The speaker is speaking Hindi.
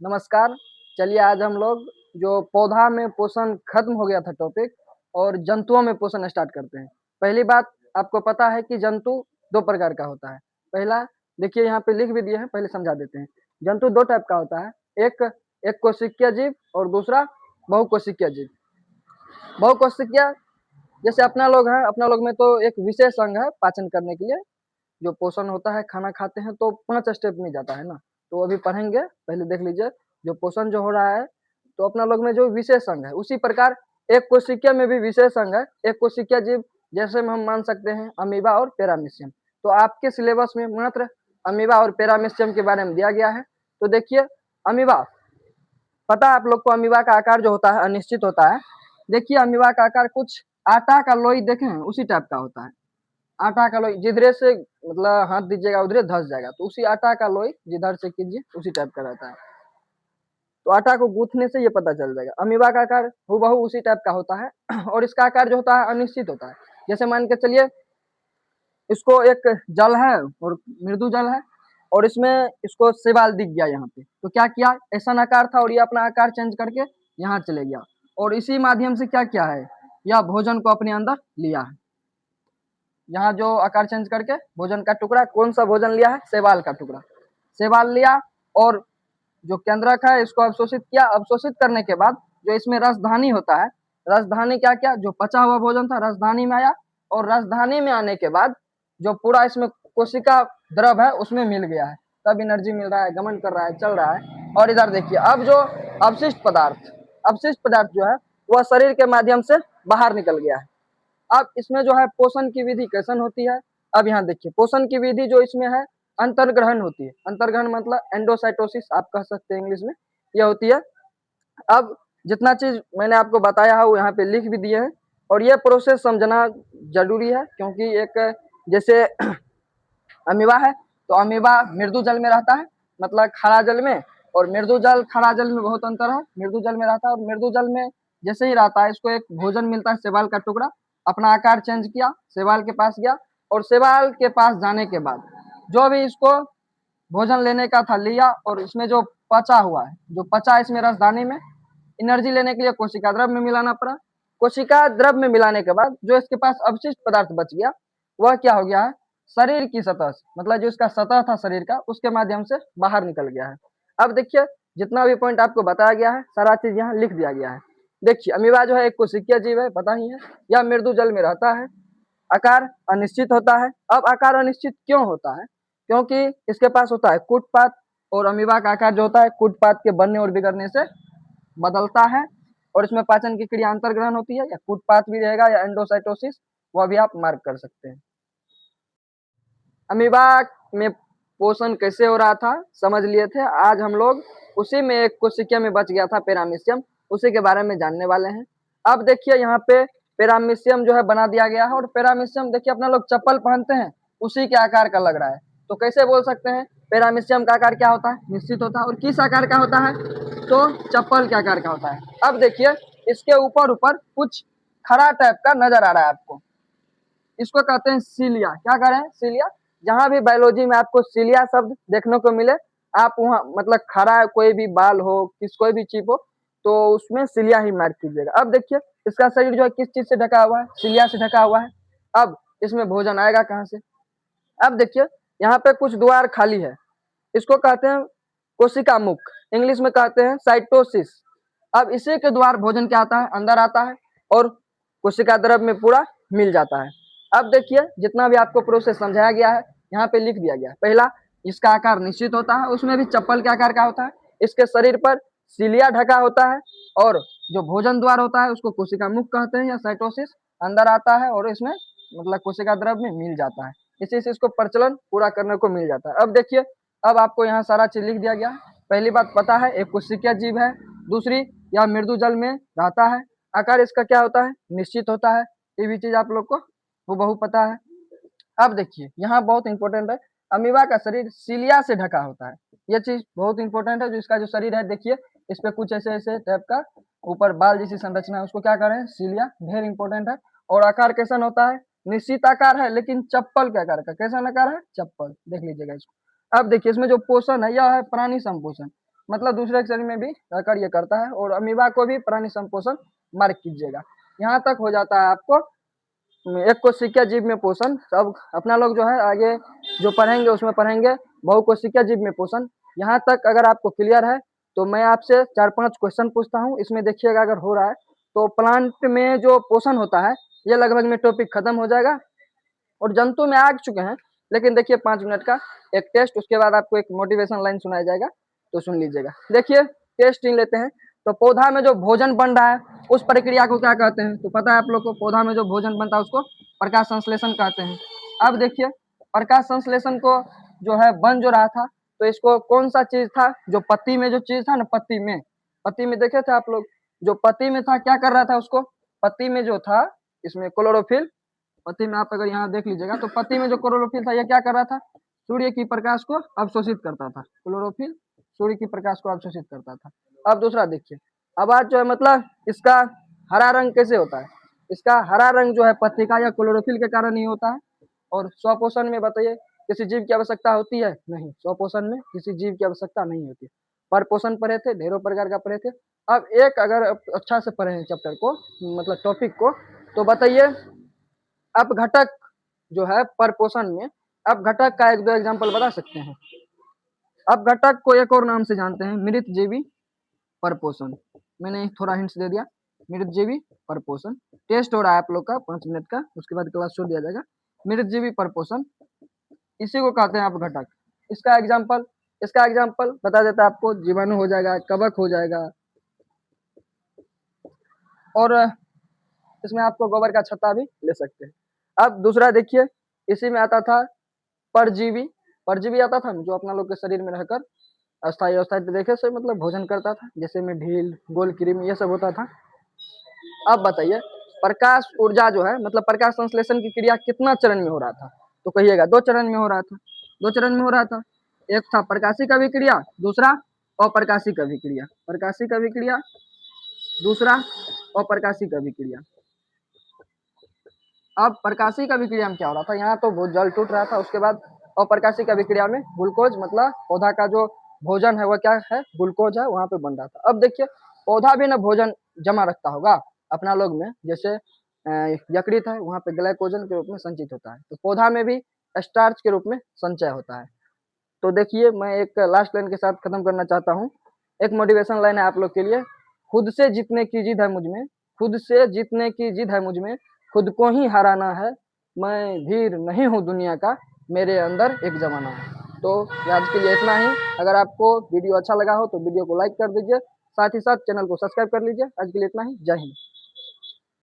नमस्कार। चलिए आज हम लोग जो पौधा में पोषण खत्म हो गया था टॉपिक और जंतुओं में पोषण स्टार्ट करते हैं। पहली बात आपको पता है कि जंतु 2 प्रकार का होता है। पहला देखिए यहाँ पे लिख भी दिए हैं, पहले समझा देते हैं। जंतु 2 टाइप का होता है, एक एक कोशिकीय जीव और दूसरा बहुकोशिकीय जीव। बहुकोशिकीय जैसे अपना लोग है, अपना लोग में तो एक विशेष अंग है पाचन करने के लिए, जो पोषण होता है, खाना खाते हैं तो 5 स्टेप में जाता है ना, तो अभी पढ़ेंगे, पहले देख लीजिए। जो पोषण जो हो रहा है, तो अपना लोग में जो विशेष अंग है, उसी प्रकार एक कोशिकीय में भी विशेष अंग है। एक कोशिकीय जीव जैसे में हम मान सकते हैं अमीबा और पैरामीशियम। तो आपके सिलेबस में मात्र अमीबा और पैरामीशियम के बारे में दिया गया है। तो देखिए अमीबा, पता है आप लोग को अमीबा का आकार जो होता है अनिश्चित होता है। देखिए अमीबा का आकार कुछ आटा का लोई देखे हैं उसी टाइप का होता है। आटा का लोई जिधरे से मतलब हाथ दीजिएगा उधरे धस जाएगा, तो उसी आटा का लोई जिधर से कीजिए उसी टाइप का रहता है। तो आटा को गूंथने से ये पता चल जाएगा। अमीबा का आकार हूबहू उसी टाइप का होता है और इसका आकार जो होता है अनिश्चित होता है। जैसे मान के चलिए इसको एक जल है और मृदु जल है और इसमें इसको शैवाल दिख गया यहाँ पे, तो क्या किया, ऐसा आकार था और ये अपना आकार चेंज करके यहाँ चले गया और इसी माध्यम से क्या किया है, यह भोजन को अपने अंदर लिया है। यहाँ जो आकार चेंज करके भोजन का टुकड़ा, कौन सा भोजन लिया है, शैवाल का टुकड़ा, शैवाल लिया और जो केंद्रक है इसको अवशोषित किया। अवशोषित करने के बाद जो इसमें रसधानी होता है, रसधानी क्या किया, जो पचा हुआ भोजन था रसधानी में आया और रसधानी में आने के बाद जो पूरा इसमें कोशिका द्रव है उसमें मिल गया है, तब एनर्जी मिल रहा है, गमन कर रहा है, चल रहा है। और इधर देखिए अब जो अवशिष्ट पदार्थ जो है वह शरीर के माध्यम से बाहर निकल गया है। अब इसमें जो है पोषण की विधि कैसन होती है, अब यहाँ देखिए पोषण की विधि जो इसमें है अंतर्ग्रहण होती है। अंतर्ग्रहण मतलब एंडोसाइटोसिस आप कह सकते हैं इंग्लिश में, यह होती है। अब जितना चीज मैंने आपको बताया है वो यहाँ पे लिख भी दिए हैं और ये प्रोसेस समझना जरूरी है, क्योंकि एक जैसे अमीबा है तो अमीबा मृदु जल में रहता है, मतलब खारा जल में, और मृदु जल खारा जल में बहुत अंतर है। मृदु जल में रहता है और मृदु जल में जैसे ही रहता है इसको एक भोजन मिलता है शैवाल का टुकड़ा, अपना आकार चेंज किया, शैवाल के पास गया और शैवाल के पास जाने के बाद जो भी इसको भोजन लेने का था लिया और इसमें जो पचा हुआ है, जो पचा इसमें रसदानी में, एनर्जी लेने के लिए कोशिका द्रव में मिलाना पड़ा। कोशिका द्रव में मिलाने के बाद जो इसके पास अवशिष्ट पदार्थ बच गया वह क्या हो गया है, शरीर की सतह से, मतलब जो इसका सतह था शरीर का उसके माध्यम से बाहर निकल गया है। अब देखिए जितना भी पॉइंट आपको बताया गया है सारा चीज यहाँ लिख दिया गया है। देखिए अमीबा जो है एक कोशिकीय जीव है, पता ही है, यह मृदु जल में रहता है, आकार अनिश्चित होता है। अब आकार अनिश्चित क्यों होता है, क्योंकि इसके पास होता है कूटपात और अमीबा का आकार जो होता है कूटपात के बनने और बिगड़ने से बदलता है और इसमें पाचन की क्रिया अंतर्ग्रहण होती है, या कूटपात भी रहेगा या एंडोसाइटोसिस, वह भी आप मार्क कर सकते हैं। अमीबा में पोषण कैसे हो रहा था समझ लिए थे, आज हम लोग उसी में एक कोशिकीय में बच गया था पैरामीशियम, उसी के बारे में जानने वाले हैं। अब देखिए यहाँ पे पैरामीशियम जो है बना दिया गया है और पैरामीशियम देखिए अपना लोग चप्पल पहनते हैं उसी के आकार का लग रहा है, तो कैसे बोल सकते हैं पैरामीशियम का आकार क्या होता है, निश्चित होता है, और किस आकार का होता है, तो चप्पल के आकार का होता है। अब देखिए इसके ऊपर ऊपर कुछ खरा टाइप का नजर आ रहा है आपको, इसको कहते हैं सीलिया। क्या कह रहे हैं, सीलिया। जहां भी बायोलॉजी में आपको सीलिया शब्द देखने को मिले, आप वहां मतलब खरा कोई भी बाल हो, किस कोई भी चीज हो, तो उसमें सीलिया ही मार्क कीजिएगा। अब देखिए इसका शरीर जो है किस चीज से ढका हुआ है, सीलिया से ढका हुआ है। अब इसमें भोजन आएगा कहाँ से, अब देखिए यहाँ पे कुछ द्वार खाली है, इसको कहते हैं कोशिका मुख, इंग्लिश में कहते हैं साइटोसिस। अब इसी के द्वार भोजन क्या आता है, अंदर आता है और कोशिका द्रव में पूरा मिल जाता है। अब देखिए जितना भी आपको प्रोसेस समझाया गया है यहाँ पे लिख दिया गया है। पहला, इसका आकार निश्चित होता है, उसमें भी चप्पल के आकार का होता है, इसके शरीर पर सीलिया ढका होता है और जो भोजन द्वार होता है उसको कोशिका मुख कहते हैं या साइटोसिस, अंदर आता है और इसमें मतलब कोशिका द्रव में मिल जाता है, इसी से इसको प्रचलन पूरा करने को मिल जाता है। अब देखिए अब आपको यहाँ सारा चीज लिख दिया गया। पहली बात पता है एक कोशिकीय जीव है, दूसरी यह मृदु जल में रहता है, आकार इसका क्या होता है, निश्चित होता है, ये भी चीज आप लोग को हूबहू पता है। अब देखिए यहाँ बहुत इंपॉर्टेंट है, अमीबा का शरीर सीलिया से ढका होता है, ये चीज बहुत इंपॉर्टेंट है। जो इसका जो शरीर है देखिए इस पे कुछ ऐसे ऐसे टाइप का ऊपर बाल जैसी संरचना है, उसको क्या करें, सीलिया, ढेर इंपॉर्टेंट है। और आकार कैसा होता है, निश्चित आकार है लेकिन चप्पल के आकार का, कैसा आकार है, चप्पल, देख लीजिएगा इसको। अब देखिए इसमें जो पोषण है यह है प्राणी संपोषण, मतलब दूसरे के शरीर में भी रहकर ये करता है, और अमीबा को भी प्राणी संपोषण मार्क कीजिएगा। यहाँ तक हो जाता है आपको एक कोशिकीय जीव में पोषण। अब अपना लोग जो है आगे जो पढ़ेंगे उसमें पढ़ेंगे बहुकोशिकीय जीव में पोषण। यहाँ तक अगर आपको क्लियर है तो मैं आपसे 4-5 क्वेश्चन पूछता हूँ, इसमें देखिएगा अगर हो रहा है तो प्लांट में जो पोषण होता है ये लगभग में टॉपिक खत्म हो जाएगा। और जंतु में आ चुके हैं, लेकिन देखिए 5 मिनट का एक टेस्ट, उसके बाद आपको एक मोटिवेशन लाइन सुनाया जाएगा तो सुन लीजिएगा। देखिए टेस्ट इन लेते हैं। तो पौधा में जो भोजन बन रहा है उस प्रक्रिया को क्या कहते हैं? तो पता है आप लोग को, पौधा में जो भोजन बनता है उसको प्रकाश संश्लेषण कहते हैं। अब देखिए प्रकाश संश्लेषण को जो है बन जो रहा था, तो इसको कौन सा चीज था जो पत्ती में जो चीज था ना, पत्ती में देखे थे आप लोग, जो पत्ती में था क्या कर रहा था उसको, पत्ती में जो था इसमें क्लोरोफिल, पत्ती में आप अगर यहाँ देख लीजिएगा तो पत्ती में जो क्लोरोफिल था ये क्या कर रहा था, सूर्य की प्रकाश को अवशोषित करता था। क्लोरोफिल सूर्य की प्रकाश को अवशोषित करता था। अब दूसरा देखिए, अब आज जो है मतलब इसका हरा रंग कैसे होता है? इसका हरा रंग जो है पत्रिका या क्लोरोफिल के कारण ही होता है। और स्वपोषण में बताइए किसी जीव की आवश्यकता होती है? नहीं, स्वपोषण में किसी जीव की आवश्यकता नहीं होती। पर पोषण पढ़े थे, ढेरों प्रकार का पढ़े थे। अब एक अगर अच्छा से पढ़े हैं चैप्टर को, मतलब टॉपिक को, तो बताइए अब घटक जो है पर पोषण में, अब घटक का 1-2 एग्जाम्पल बता सकते हैं? अब घटक को एक और नाम से जानते हैं, मृतजीवी परपोषण। मैंने थोड़ा हिंट्स दे दिया, मृतजीवी परपोषण। टेस्ट हो रहा है आप लोग का 5 मिनट का, उसके बाद क्लास छोड़ दिया जाएगा। मृतजीवी परपोषण इसी को कहते हैं आप घटक। इसका एग्जाम्पल बता देता है आपको, जीवाणु हो जाएगा, कवक हो जाएगा, और इसमें आपको गोबर का छत्ता भी ले सकते हैं। अब दूसरा देखिए, इसी में आता था परजीवी। परजीवी आता था जो अपना लोग के शरीर में रहकर अस्थायी अवस्थायी तरीके से मतलब भोजन करता था, जैसे में ढील, गोल, कृमि, ये सब होता था। अब बताइए प्रकाश ऊर्जा जो है मतलब प्रकाश संश्लेषण की क्रिया कितना चरण में हो रहा था? तो कहिएगा 2 चरण में हो रहा था। 2 चरण में हो रहा था, एक था प्रकाशिक अभिक्रिया, दूसरा अप्रकाशिक अभिक्रिया। प्रकाशिक अभिक्रिया, दूसरा अप्रकाशिक अभिक्रिया। अब प्रकाशिक अभिक्रिया में क्या हो रहा था, यहाँ तो जल टूट रहा था, उसके बाद अप्रकाशिक अभिक्रिया में ग्लूकोज मतलब पौधा का जो भोजन है वो क्या है, ग्लूकोज है, वहां पे बन रहा था। अब देखिए पौधा भी ना भोजन जमा रखता होगा अपना लोग में, जैसे यकृत है वहां पे ग्लाइकोजन के रूप में संचित होता है, तो पौधा में भी स्टार्च के रूप में संचय होता है। तो देखिए मैं एक लास्ट लाइन के साथ खत्म करना चाहता हूँ। एक मोटिवेशन लाइन है आप लोग के लिए, खुद से जीतने की जिद है मुझ में, खुद से जीतने की जिद है मुझ में, खुद को ही हराना है, मैं धीर नहीं हूँ दुनिया का, मेरे अंदर एक जमाना है। तो आज के लिए इतना ही। अगर आपको वीडियो अच्छा लगा हो तो वीडियो को लाइक कर दीजिए, साथ ही साथ चैनल को सब्सक्राइब कर लीजिए। आज के लिए इतना ही, जय हिंद।